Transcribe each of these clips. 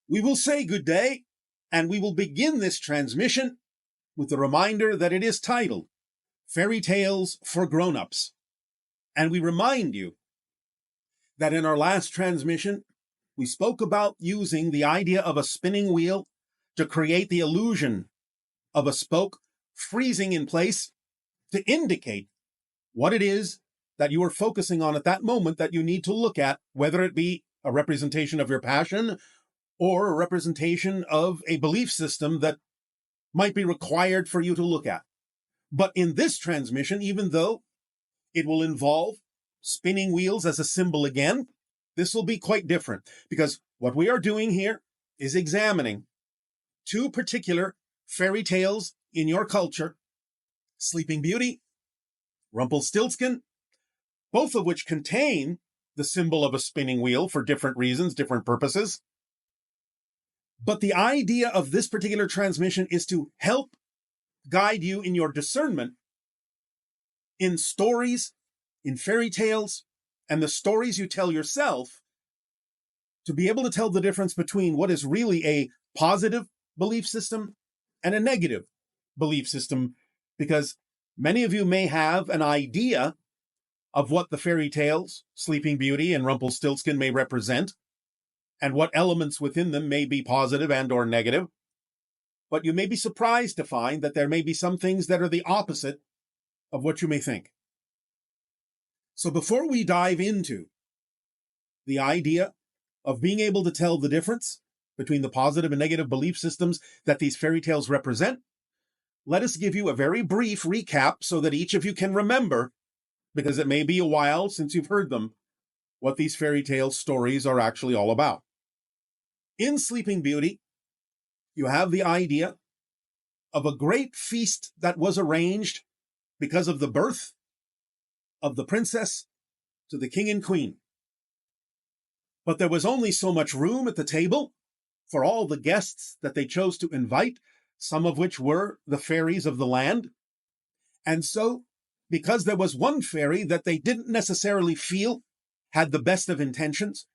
We will say good day, and we will begin this transmission with the reminder that it is titled Fairy Tales for Grownups. And we remind you that in our last transmission, we spoke about using the idea of a spinning wheel to create the illusion of a spoke freezing in place to indicate what it is that you are focusing on at that moment that you need to look at, whether it be a representation of your passion or a representation of a belief system that might be required for you to look at. But in this transmission, even though it will involve spinning wheels as a symbol again, this will be quite different, because what we are doing here is examining two particular fairy tales in your culture, Sleeping Beauty, Rumpelstiltskin, both of which contain the symbol of a spinning wheel for different reasons, different purposes. But the idea of this particular transmission is to help guide you in your discernment in stories, in fairy tales, and the stories you tell yourself, to be able to tell the difference between what is really a positive belief system and a negative belief system, because many of you may have an idea of what the fairy tales, Sleeping Beauty and Rumpelstiltskin, may represent, and what elements within them may be positive and or negative. But you may be surprised to find that there may be some things that are the opposite of what you may think. So before we dive into the idea of being able to tell the difference between the positive and negative belief systems that these fairy tales represent, let us give you a very brief recap so that each of you can remember, because it may be a while since you've heard them, what these fairy tale stories are actually all about. In Sleeping Beauty, you have the idea of a great feast that was arranged because of the birth of the princess to the king and queen. But there was only so much room at the table for all the guests that they chose to invite, some of which were the fairies of the land. And so, because there was one fairy that they didn't necessarily feel had the best of intentions,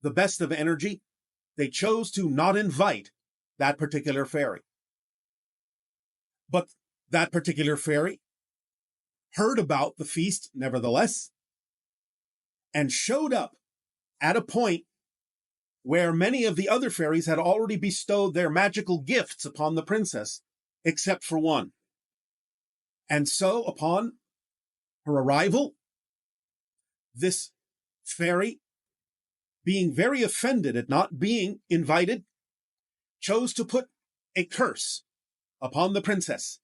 the best of energy, they chose to not invite that particular fairy. But that particular fairy heard about the feast nevertheless, and showed up at a point where many of the other fairies had already bestowed their magical gifts upon the princess, except for one. And so, upon her arrival, this fairy, being very offended at not being invited, chose to put a curse upon the princess,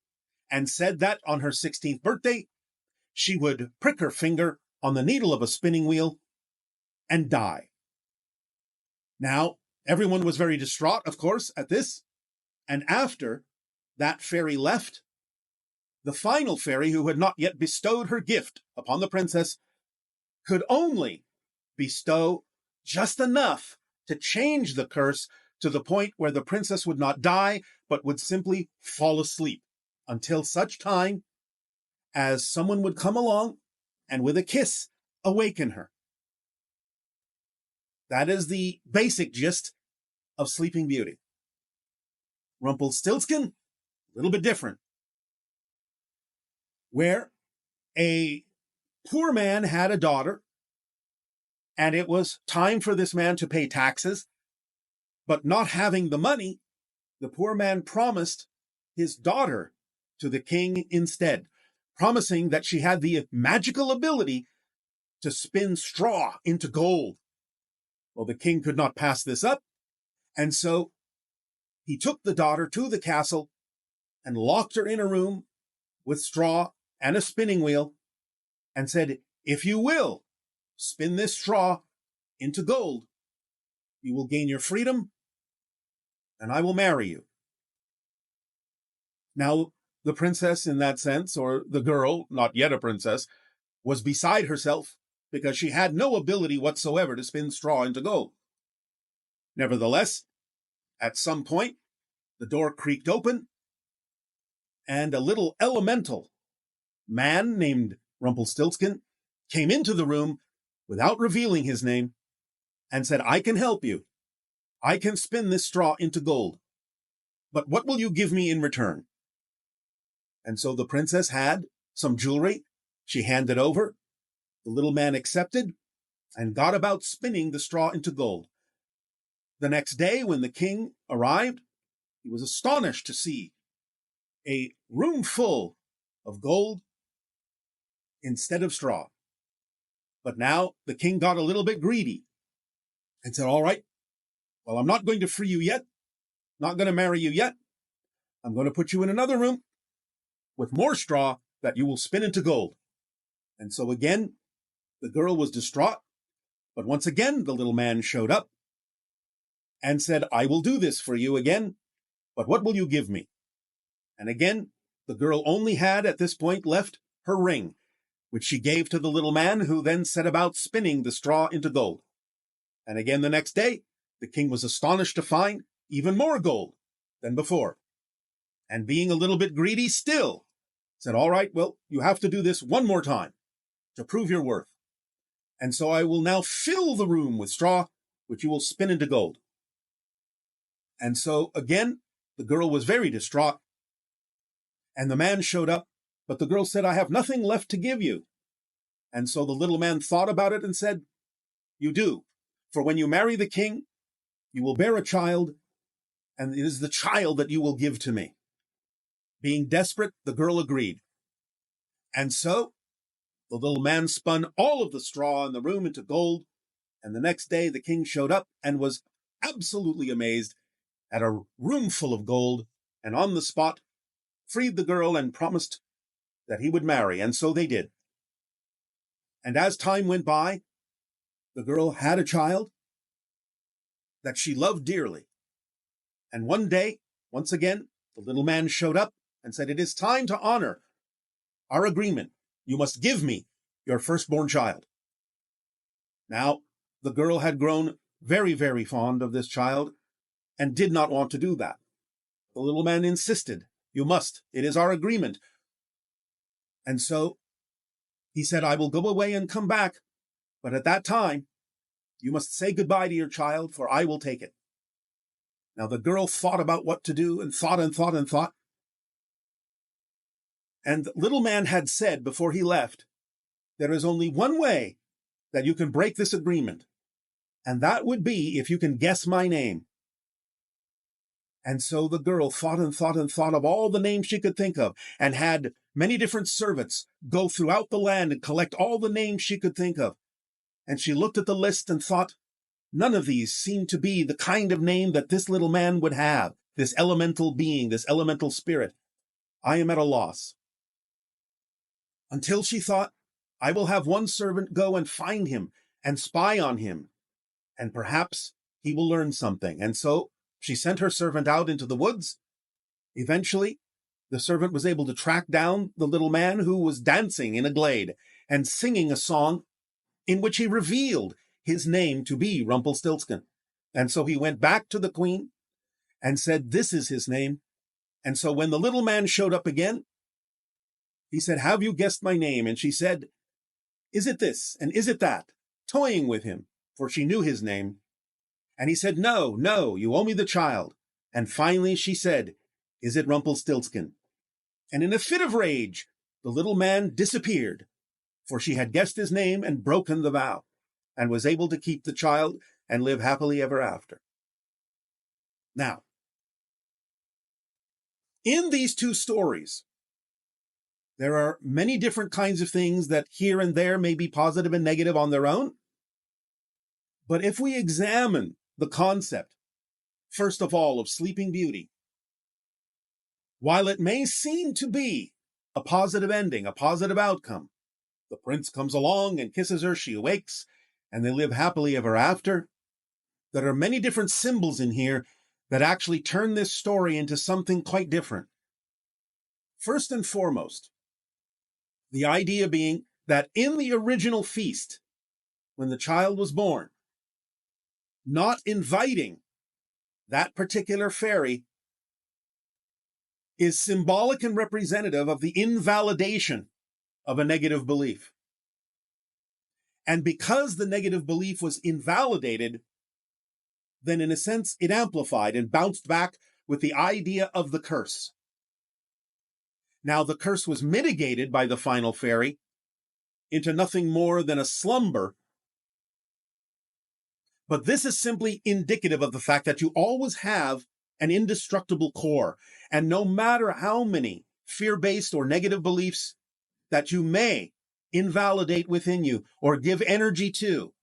and said that on her 16th birthday, she would prick her finger on the needle of a spinning wheel and die. Now, everyone was very distraught, of course, at this, and after that fairy left, the final fairy, who had not yet bestowed her gift upon the princess, could only bestow just enough to change the curse to the point where the princess would not die, but would simply fall asleep until such time as someone would come along and with a kiss awaken her. That is the basic gist of Sleeping Beauty. Rumpelstiltskin, a little bit different, where a poor man had a daughter, and it was time for this man to pay taxes, but not having the money, the poor man promised his daughter to the king instead, promising that she had the magical ability to spin straw into gold. Well, the king could not pass this up, and so he took the daughter to the castle and locked her in a room with straw and a spinning wheel, and said, "If you will spin this straw into gold, you will gain your freedom, and I will marry you." Now, the princess, in that sense, or the girl, not yet a princess, was beside herself because she had no ability whatsoever to spin straw into gold. Nevertheless, at some point, the door creaked open, and a little elemental man named Rumpelstiltskin came into the room without revealing his name and said, "I can help you. I can spin this straw into gold, but what will you give me in return? And so the princess had some jewelry. She handed over. The little man accepted and got about spinning the straw into gold. The next day, when the king arrived, he was astonished to see a room full of gold instead of straw. But now the king got a little bit greedy and said, all right, well, I'm not going to free you yet, not going to marry you yet. I'm going to put you in another room with more straw that you will spin into gold. And so again, the girl was distraught. But once again, the little man showed up and said, I will do this for you again, but what will you give me? And again, the girl only had at this point left her ring, which she gave to the little man, who then set about spinning the straw into gold. And again the next day, the king was astonished to find even more gold than before. And being a little bit greedy still, said, all right, well, you have to do this one more time to prove your worth. And so I will now fill the room with straw, which you will spin into gold. And so again, the girl was very distraught. And the man showed up, but the girl said, I have nothing left to give you. And so the little man thought about it and said, you do. For when you marry the king, you will bear a child, and it is the child that you will give to me. Being desperate, the girl agreed. And so the little man spun all of the straw in the room into gold, and the next day the king showed up and was absolutely amazed at a room full of gold, and on the spot freed the girl and promised that he would marry, and so they did. And as time went by, the girl had a child that she loved dearly. And one day, once again, the little man showed up and said, it is time to honor our agreement. You must give me your firstborn child. Now, the girl had grown very, very fond of this child and did not want to do that. The little man insisted, you must. It is our agreement. And so he said, I will go away and come back, but at that time, you must say goodbye to your child, for I will take it. Now the girl thought about what to do and thought and thought and thought. And the little man had said before he left, there is only one way that you can break this agreement, and that would be if you can guess my name. And so the girl thought and thought and thought of all the names she could think of, and had many different servants go throughout the land and collect all the names she could think of. And she looked at the list and thought, none of these seemed to be the kind of name that this little man would have, this elemental being, this elemental spirit. I am at a loss. Until she thought, I will have one servant go and find him and spy on him, and perhaps he will learn something. And so she sent her servant out into the woods. Eventually, the servant was able to track down the little man, who was dancing in a glade and singing a song in which he revealed his name to be Rumpelstiltskin. And so he went back to the queen and said, this is his name. And so when the little man showed up again, he said, have you guessed my name? And she said, is it this and is it that? Toying with him, for she knew his name. And he said, no, no, you owe me the child. And finally she said, is it Rumpelstiltskin? And in a fit of rage, the little man disappeared, for she had guessed his name and broken the vow, and was able to keep the child and live happily ever after. Now, in these two stories, there are many different kinds of things that here and there may be positive and negative on their own. But if we examine the concept, first of all, of Sleeping Beauty, while it may seem to be a positive ending, a positive outcome, the prince comes along and kisses her, she awakes, and they live happily ever after, there are many different symbols in here that actually turn this story into something quite different. First and foremost, the idea being that in the original feast, when the child was born, not inviting that particular fairy is symbolic and representative of the invalidation of a negative belief. And because the negative belief was invalidated, then in a sense it amplified and bounced back with the idea of the curse. Now the curse was mitigated by the final fairy into nothing more than a slumber. But this is simply indicative of the fact that you always have an indestructible core. And no matter how many fear-based or negative beliefs that you may invalidate within you or give energy to,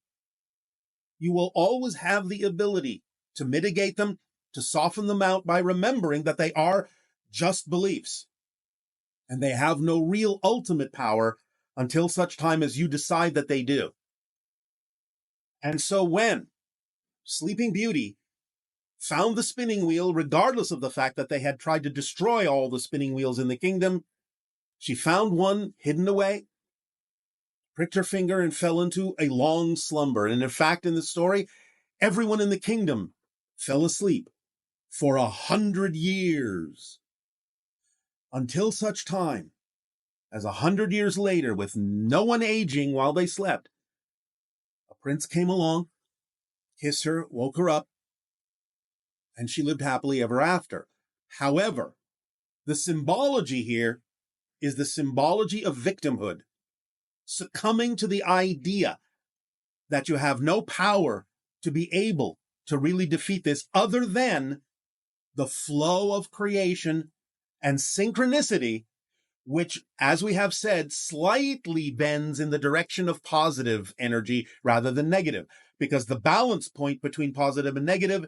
you will always have the ability to mitigate them, to soften them out by remembering that they are just beliefs. And they have no real ultimate power until such time as you decide that they do. And so when Sleeping Beauty found the spinning wheel, regardless of the fact that they had tried to destroy all the spinning wheels in the kingdom, she found one hidden away, pricked her finger, and fell into a long slumber. And in fact, in the story, everyone in the kingdom fell asleep for 100 years, until such time as 100 years later, with no one aging while they slept, a prince came along, kissed her, woke her up, and she lived happily ever after. However, the symbology here is the symbology of victimhood, succumbing to the idea that you have no power to be able to really defeat this other than the flow of creation and synchronicity, which, as we have said, slightly bends in the direction of positive energy rather than negative, because the balance point between positive and negative,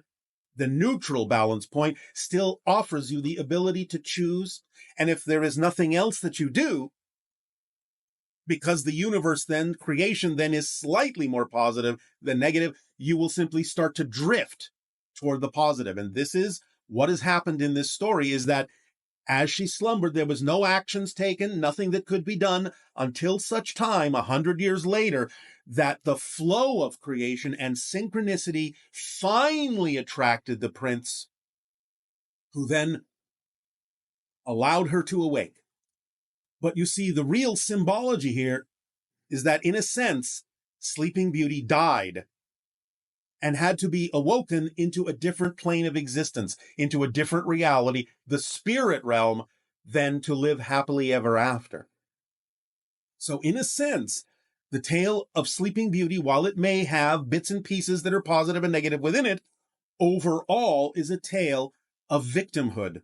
the neutral balance point, still offers you the ability to choose. And if there is nothing else that you do, because the universe then, creation then, is slightly more positive than negative, you will simply start to drift toward the positive. And this is what has happened in this story, is that as she slumbered, there was no actions taken, nothing that could be done until such time, 100 years later, that the flow of creation and synchronicity finally attracted the prince, who then allowed her to awake. But you see, the real symbology here is that, in a sense, Sleeping Beauty died and had to be awoken into a different plane of existence, into a different reality, the spirit realm, than to live happily ever after. So in a sense, the tale of Sleeping Beauty, while it may have bits and pieces that are positive and negative within it, overall is a tale of victimhood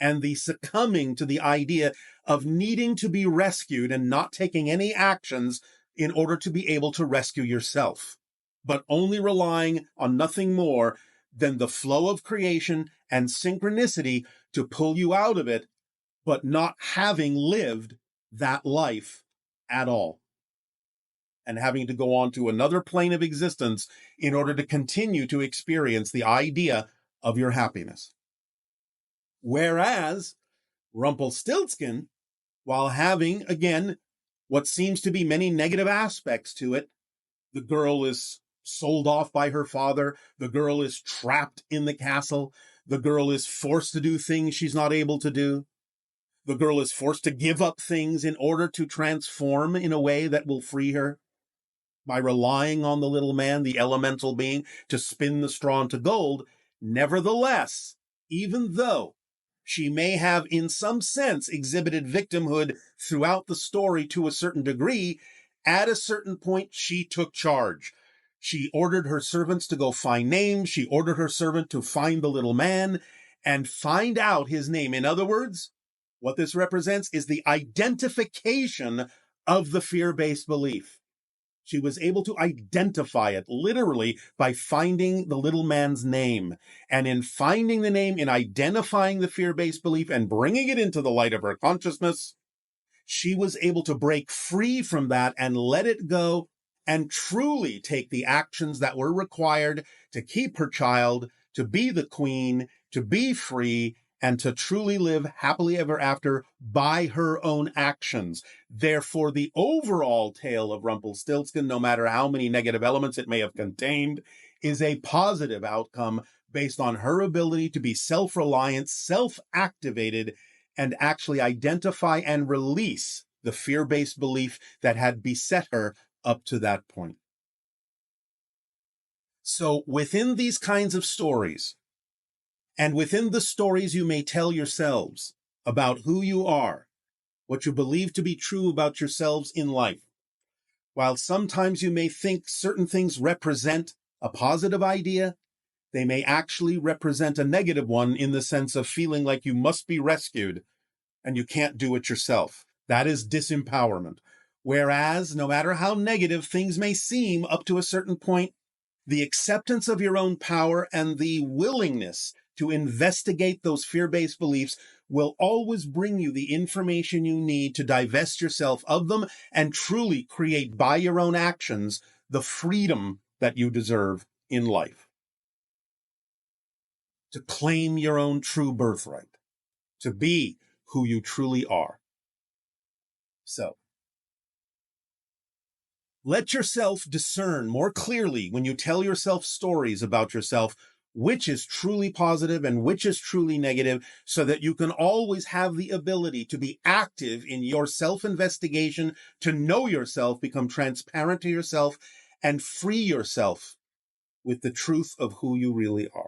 and the succumbing to the idea of needing to be rescued and not taking any actions in order to be able to rescue yourself, but only relying on nothing more than the flow of creation and synchronicity to pull you out of it, but not having lived that life at all, and having to go on to another plane of existence in order to continue to experience the idea of your happiness. Whereas Rumpelstiltskin, while having, again, what seems to be many negative aspects to it, the girl is sold off by her father, the girl is trapped in the castle, the girl is forced to do things she's not able to do, the girl is forced to give up things in order to transform in a way that will free her, by relying on the little man, the elemental being, to spin the straw into gold. Nevertheless, even though she may have in some sense exhibited victimhood throughout the story to a certain degree, at a certain point she took charge. She ordered her servants to go find names. She ordered her servant to find the little man and find out his name. In other words, what this represents is the identification of the fear-based belief. She was able to identify it literally by finding the little man's name. And in finding the name, in identifying the fear-based belief and bringing it into the light of her consciousness, she was able to break free from that and let it go and truly take the actions that were required to keep her child, to be the queen, to be free, and to truly live happily ever after by her own actions. Therefore, the overall tale of Rumpelstiltskin, no matter how many negative elements it may have contained, is a positive outcome based on her ability to be self-reliant, self-activated, and actually identify and release the fear-based belief that had beset her up to that point. So within these kinds of stories, and within the stories you may tell yourselves about who you are, what you believe to be true about yourselves in life, while sometimes you may think certain things represent a positive idea, they may actually represent a negative one in the sense of feeling like you must be rescued and you can't do it yourself. That is disempowerment. Whereas, no matter how negative things may seem up to a certain point, the acceptance of your own power and the willingness to investigate those fear-based beliefs will always bring you the information you need to divest yourself of them and truly create by your own actions the freedom that you deserve in life. To claim your own true birthright, to be who you truly are. So, let yourself discern more clearly when you tell yourself stories about yourself, which is truly positive and which is truly negative, so that you can always have the ability to be active in your self-investigation, to know yourself, become transparent to yourself, and free yourself with the truth of who you really are.